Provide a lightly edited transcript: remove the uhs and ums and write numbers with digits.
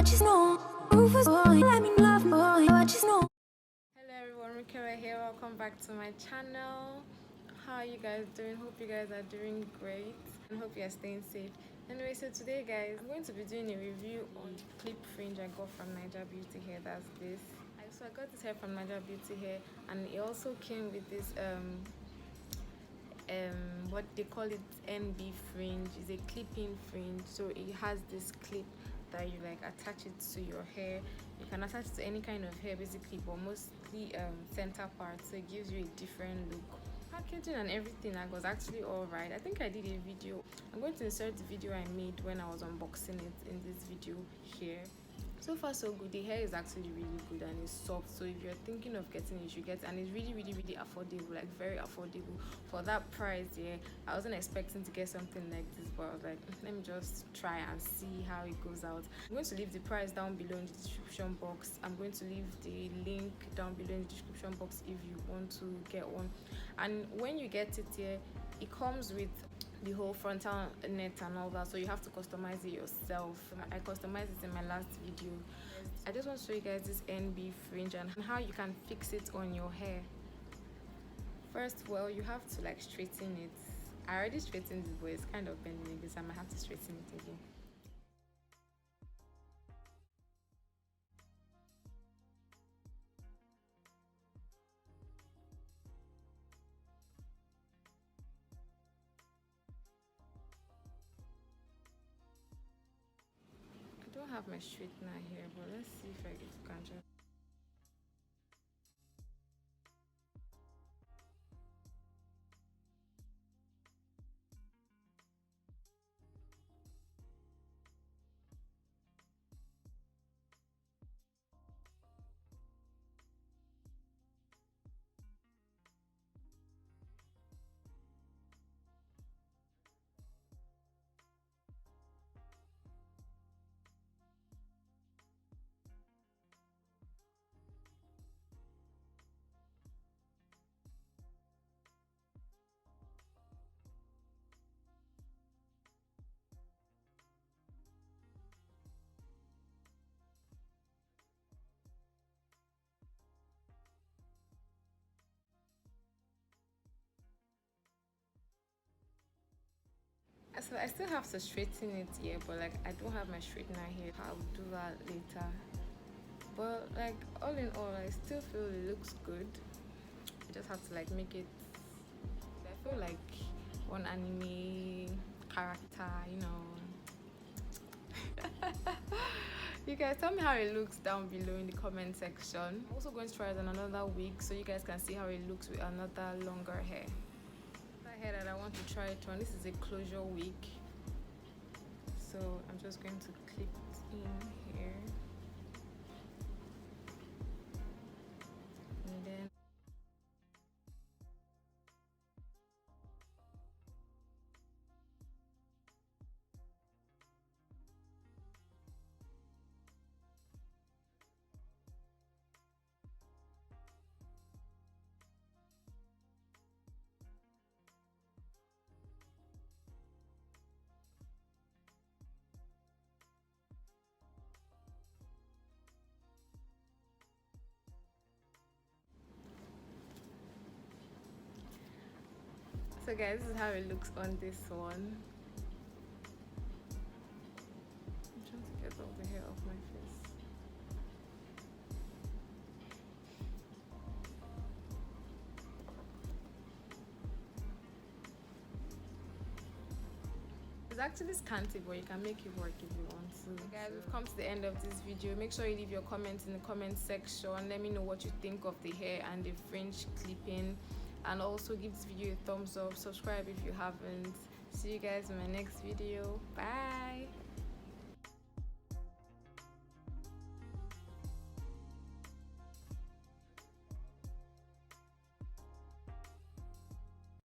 just know. Rufus boy, let me love boy, I just know. Hello everyone, Rukera here. Welcome back to my channel. How are you guys doing? Hope you guys are doing great and hope you are staying safe. Anyway, so today guys, I'm going to be doing a review on clip fringe I got from Naijabeautyhair. That's this. So I got this hair from Naijabeautyhair, and it also came with this what they call it, NB fringe. Is a clip-in fringe, so it has this clip that you like attach it to your hair. You can attach it to any kind of hair basically, but mostly center part, so it gives you a different look. Packaging and everything was actually all right. I think I did a video. I'm going to insert the video I made when I was unboxing it in this video here. So far so good. The hair is actually really good and it's soft, so if you're thinking of getting it, you should get it. And it's really affordable, like very affordable for that price. Yeah, I wasn't expecting to get something like this, but I was like, let me just try and see how it goes out. I'm going to leave the price down below in the description box. I'm going to leave the link down below in the description box if you want to get one. And when you get it here, it comes with the whole frontal net and all that, so you have to customize it yourself. I customized it in my last video. I just want to show you guys this NB fringe and how you can fix it on your hair. First, well, you have to like straighten it. I already straightened it, but it's kind of bending again, so I might have to straighten it again. I don't have my straightener here, but let's see if I can just. So I still have to straighten it here, but like I don't have my straightener here. I'll do that later. But like all in all, I still feel it looks good. I just have to like make it. I feel like one anime character, you know. You guys tell me how it looks down below in the comment section. I'm also going to try it on another wig so you guys can see how it looks with another longer hair. Hair that I want to try it on. This is a closure wig, so I'm just going to clip it in here and then so guys, this is how it looks on this one. I'm trying to get all the hair off my face. It's actually scanty, but you can make it work if you want to. So guys, we've come to the end of this video. Make sure you leave your comments in the comment section. Let me know what you think of the hair and the fringe clipping. And also give this video a thumbs up, subscribe if you haven't. See you guys in my next video. Bye.